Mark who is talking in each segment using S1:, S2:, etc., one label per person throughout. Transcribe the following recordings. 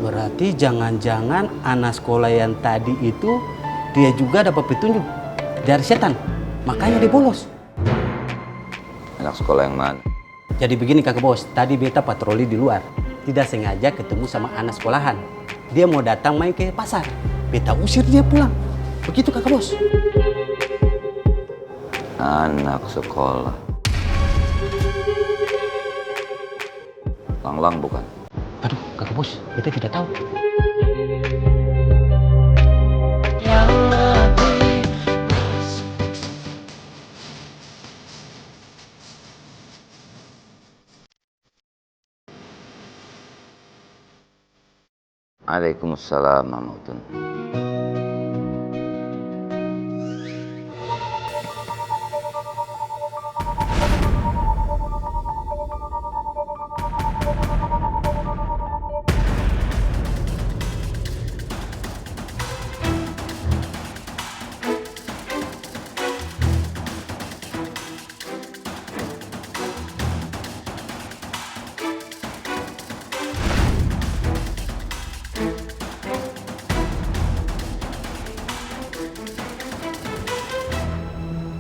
S1: Berarti jangan-jangan anak sekolah yang tadi itu dia juga dapat petunjuk dari setan, makanya dia bolos.
S2: Anak sekolah yang mana?
S1: Jadi begini kakak bos, tadi beta patroli di luar, tidak sengaja ketemu sama anak sekolahan. Dia mau datang main ke pasar, beta usir dia pulang. Begitu kakak bos.
S2: Anak sekolah. Lang-lang bukan?
S1: Aduh kakak bos, beta tidak tahu.
S2: Waalaikumsalam warahmatullahi.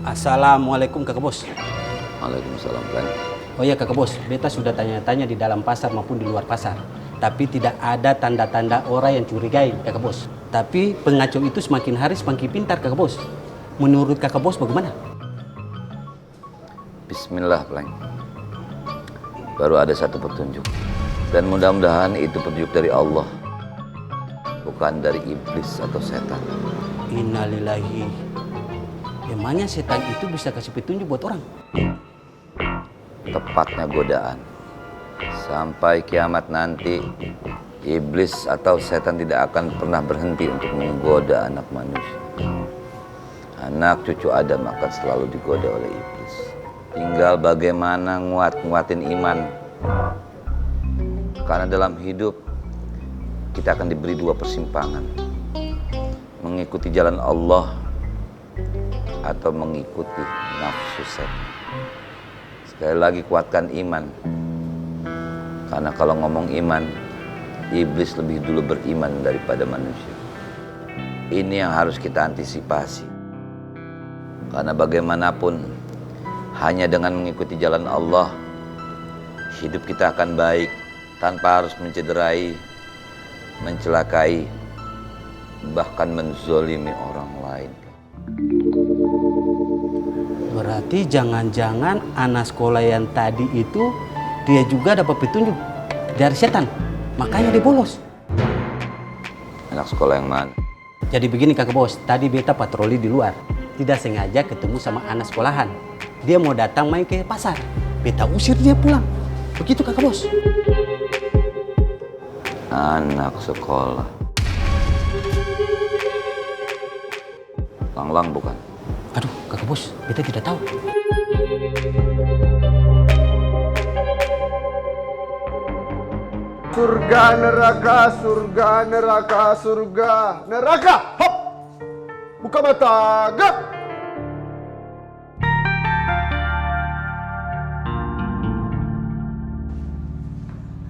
S1: Assalamualaikum kakak bos.
S2: Waalaikumsalam kan.
S1: Oh iya kakak bos, beta sudah tanya-tanya di dalam pasar maupun di luar pasar. Tapi tidak ada tanda-tanda orang yang curigai kakak bos. Tapi pengacau itu semakin hari semakin pintar kakak bos. Menurut kakak bos bagaimana?
S2: Bismillah, Pleng. Baru ada satu petunjuk. Dan mudah-mudahan itu petunjuk dari Allah. Bukan dari iblis atau setan.
S1: Innalillahi. Emangnya setan itu bisa kasih petunjuk buat orang?
S2: Tepatnya godaan. Sampai kiamat nanti, iblis atau setan tidak akan pernah berhenti untuk menggoda anak manusia. Anak cucu Adam akan selalu digoda oleh iblis. Tinggal bagaimana nguatin iman. Karena dalam hidup, kita akan diberi dua persimpangan. Mengikuti jalan Allah atau mengikuti nafsu setan. Sekali lagi kuatkan iman. Karena kalau ngomong iman, iblis lebih dulu beriman daripada manusia. Ini yang harus kita antisipasi. Karena bagaimanapun, hanya dengan mengikuti jalan Allah, hidup kita akan baik tanpa harus mencederai, mencelakai, bahkan menzolimi orang lain.
S1: Berarti jangan-jangan anak sekolah yang tadi itu dia juga dapat petunjuk dari setan, makanya dia bolos.
S2: Anak sekolah yang mana?
S1: Jadi begini kakak bos, tadi beta patroli di luar, tidak sengaja ketemu sama anak sekolahan. Dia mau datang main ke pasar, beta usir dia pulang. Begitu kakak bos.
S2: Anak sekolah. Lang-lang bukan?
S1: Aduh kakak bos, beta tidak tahu.
S3: Surga, neraka, surga, neraka, surga, neraka. Hop! Buka mata, gap!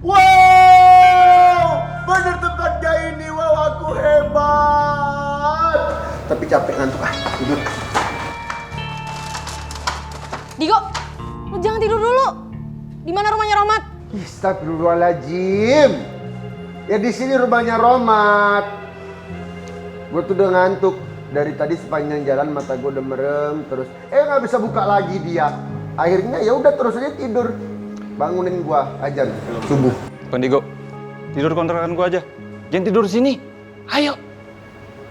S3: Wow! Bener tempatnya ini, wow aku hebat. Tapi capek ngantuk, tidur.
S4: Digo, lu jangan tidur dulu. Di mana rumahnya Romat?
S3: Astagfirullahaladzim. Ya di sini rumahnya Romat. Gue tuh udah ngantuk dari tadi sepanjang jalan, mata gue udah merem terus. Nggak bisa buka lagi dia. Akhirnya ya udah terus aja tidur. Bangunin gua azan subuh.
S5: Bang Digo, tidur kontrakan gua aja. Jangan tidur di sini. Ayo.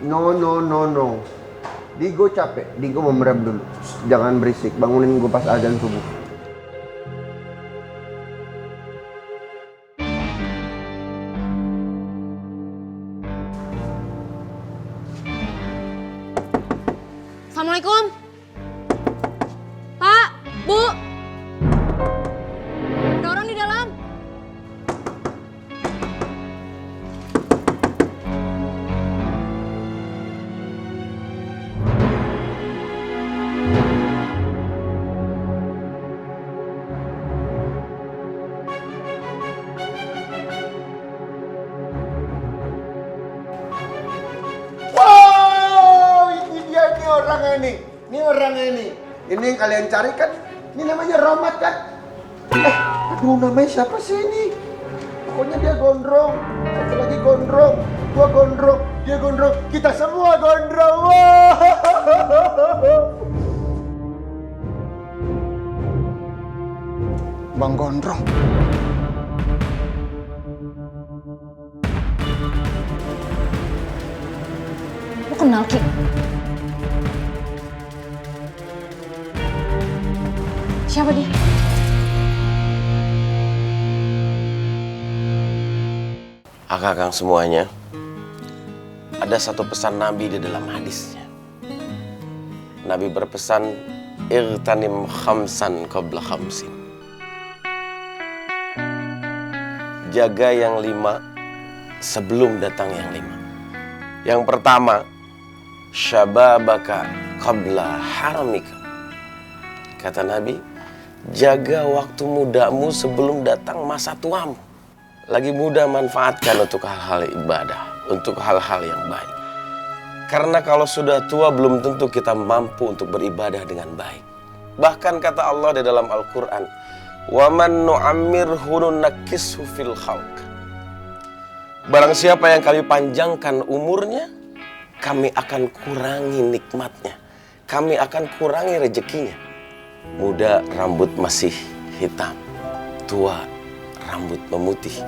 S3: No. Digo capek. Digo mau merem dulu. Jangan berisik. Bangunin gua pas azan subuh.
S4: Assalamualaikum. Pak, Bu. Ada orang di dalam.
S3: nih. Ini orangnya nih. Ini yang kalian cari kan? Ini namanya Romat kan? Aduh, namanya siapa sih ini? Pokoknya dia gondrong. Satu lagi gondrong. Gua gondrong. Dia gondrong. Kita semua gondrong.
S6: Bang Gondrong.
S4: Lu kenal Ki? Siapa dia?
S7: Akang semuanya, ada satu pesan Nabi di dalam hadisnya. Nabi berpesan, "Irtanim khamsan qabla khamsin." Jaga yang 5 sebelum datang yang 5. Yang pertama, syababaka qabla haramika. Kata Nabi, jaga waktu mudamu sebelum datang masa tuamu. Lagi muda, manfaatkan untuk hal-hal ibadah, untuk hal-hal yang baik. Karena kalau sudah tua belum tentu kita mampu untuk beribadah dengan baik. Bahkan kata Allah di dalam Al-Quran, وَمَنْ نُعَمِّرْهُ نُنَكِّسْهُ فِي الْخَلْقِ. Barang siapa yang kami panjangkan umurnya, kami akan kurangi nikmatnya. Kami akan kurangi rezekinya. Muda rambut masih hitam, tua rambut memutih.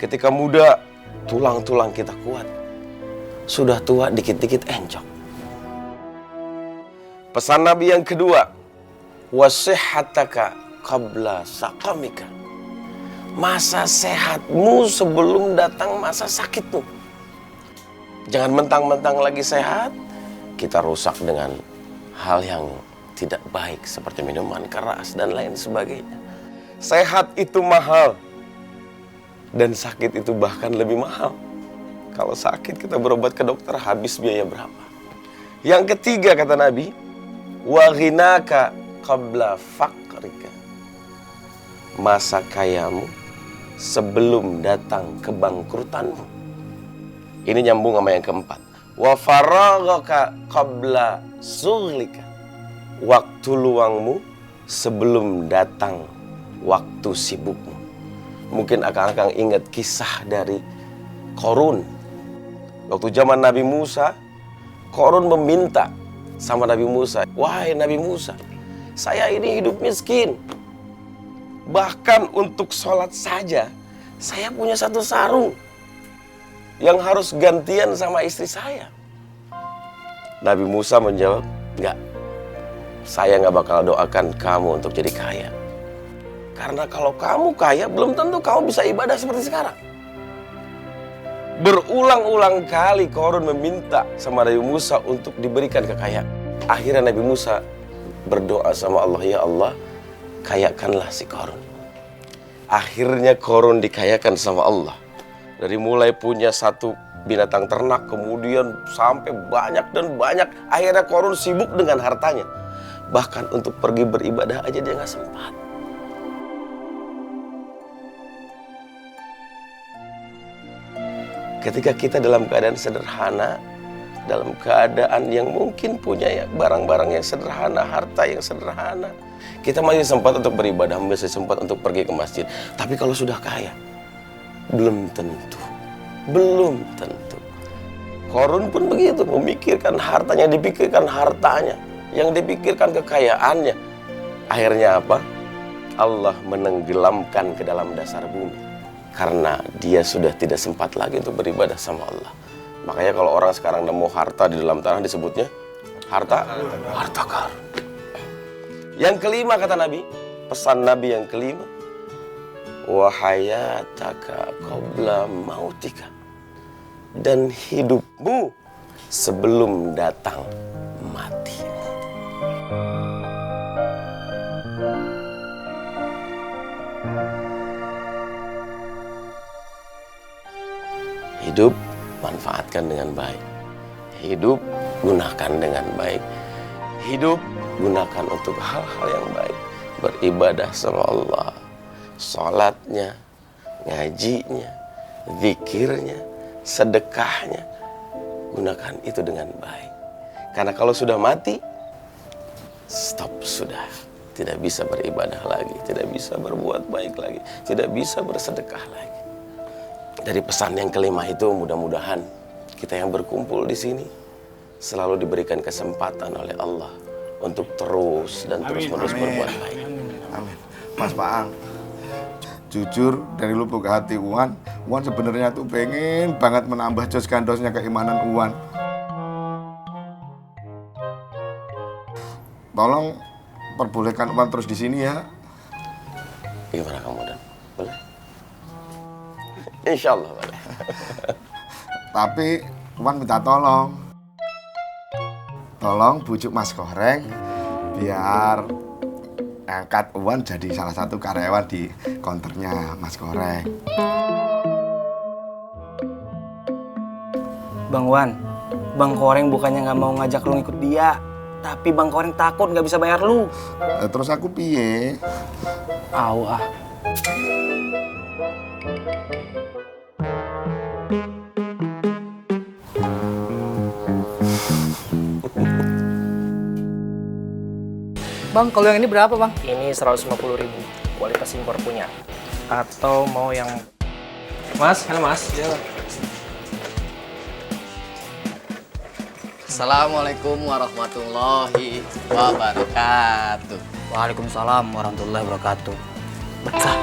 S7: Ketika muda, tulang-tulang kita kuat. Sudah tua, dikit-dikit encok. Pesan Nabi yang kedua, wasihhataka qabla saqamika. Masa sehatmu sebelum datang masa sakitmu. Jangan mentang-mentang lagi sehat, kita rusak dengan hal yang tidak baik seperti minuman keras dan lain sebagainya. Sehat itu mahal. Dan sakit itu bahkan lebih mahal. Kalau sakit kita berobat ke dokter habis biaya berapa? Yang ketiga kata Nabi, wa ghinaka qabla faqrika. Masa kayamu sebelum datang kebangkrutanmu. Ini nyambung sama yang keempat. Wa faraghaka qabla sughlika. Waktu luangmu sebelum datang waktu sibukmu. Mungkin akang-akang ingat kisah dari Qarun. Waktu zaman Nabi Musa, Qarun meminta sama Nabi Musa, "Wahai Nabi Musa, saya ini hidup miskin. Bahkan untuk sholat saja, saya punya satu sarung yang harus gantian sama istri saya." Nabi Musa menjawab, "Enggak, saya nggak bakal doakan kamu untuk jadi kaya. Karena kalau kamu kaya, belum tentu kamu bisa ibadah seperti sekarang." Berulang-ulang kali Qarun meminta sama Nabi Musa untuk diberikan kekayaan. Akhirnya Nabi Musa berdoa sama Allah, "Ya Allah, kayakanlah si Qarun." Akhirnya Qarun dikayakan sama Allah. Dari mulai punya satu binatang ternak, kemudian sampai banyak dan banyak. Akhirnya Qarun sibuk dengan hartanya. Bahkan untuk pergi beribadah aja dia nggak sempat. Ketika kita dalam keadaan sederhana, dalam keadaan yang mungkin punya ya barang-barang yang sederhana, harta yang sederhana, kita masih sempat untuk beribadah, masih sempat untuk pergi ke masjid. Tapi kalau sudah kaya, belum tentu. Belum tentu. Qarun pun begitu, memikirkan hartanya, dipikirkan hartanya, yang dipikirkan kekayaannya. Akhirnya apa? Allah menenggelamkan ke dalam dasar bumi. Karena dia sudah tidak sempat lagi untuk beribadah sama Allah. Makanya kalau orang sekarang nemu harta di dalam tanah disebutnya harta karun. Yang kelima kata Nabi, pesan Nabi yang kelima, wa hayataka qabla mautika. Dan hidupmu sebelum datang matimu. Hidup manfaatkan dengan baik. Hidup gunakan dengan baik. Hidup gunakan untuk hal-hal yang baik. Beribadah sama Allah. Salatnya, ngajinya, zikirnya, sedekahnya. Gunakan itu dengan baik. Karena kalau sudah mati, stop sudah. Tidak bisa beribadah lagi, tidak bisa berbuat baik lagi, tidak bisa bersedekah lagi. Dari pesan yang kelima itu, mudah-mudahan kita yang berkumpul di sini selalu diberikan kesempatan oleh Allah untuk terus dan terus-menerus berbuat baik.
S6: Amin. Mas Paang, jujur dari lubuk hati Uwan sebenarnya tuh pengen banget menambah jos gandosnya keimanan Uwan. Tolong perbolehkan Uwan terus di sini ya.
S7: Gimana kamu, Dan? Boleh? Insya Allah boleh.
S6: Tapi Uwan minta tolong. Tolong bujuk Mas Goreng biar angkat Uwan jadi salah satu karyawan di konternya Mas Goreng.
S8: Bang Wan, Bang Goreng bukannya nggak mau ngajak lu ngikut dia, tapi Bang Goreng takut nggak bisa bayar lu.
S6: Terus aku piye?
S8: Au ah.
S9: Bang, kalau yang ini berapa, Bang?
S8: Ini 150.000, kualitas impor punya. Atau mau yang... Mas, halo Mas. Ya.
S9: Assalamualaikum warahmatullahi wabarakatuh.
S1: Waalaikumsalam warahmatullahi wabarakatuh.
S9: Berkah.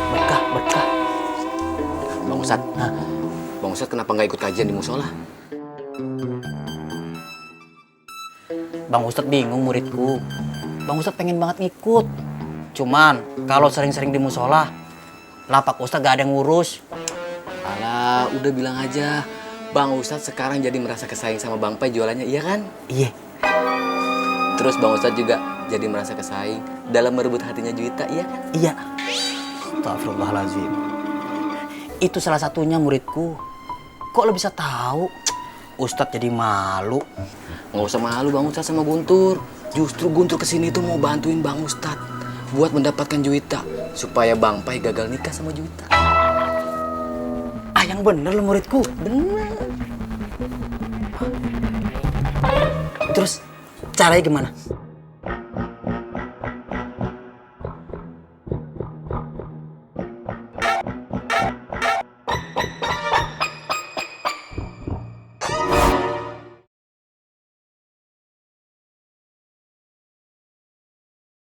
S9: Bang Ustadz, Bang Ustadz kenapa nggak ikut kajian di musola?
S1: Bang Ustadz bingung muridku. Bang Ustadz pengen banget ngikut. Cuman kalau sering-sering di musola, lapak Ustadz gak ada yang ngurus.
S9: Alah, udah bilang aja. Bang Ustadz sekarang jadi merasa kesayang sama Bang Pai jualannya, iya kan?
S1: Iya.
S9: Terus Bang Ustadz juga jadi merasa kesayang dalam merebut hatinya Juwita, iya kan?
S1: Iya. Astagfirullahaladzim. Itu salah satunya muridku. Kok lo bisa tahu? Ustadz jadi malu.
S9: Nggak usah malu Bang Ustadz sama Guntur. Justru Guntur kesini tuh mau bantuin Bang Ustadz buat mendapatkan Juwita supaya Bang Pai gagal nikah sama Juwita.
S1: Ah, yang bener lo muridku.
S9: Bener.
S1: Terus caranya gimana?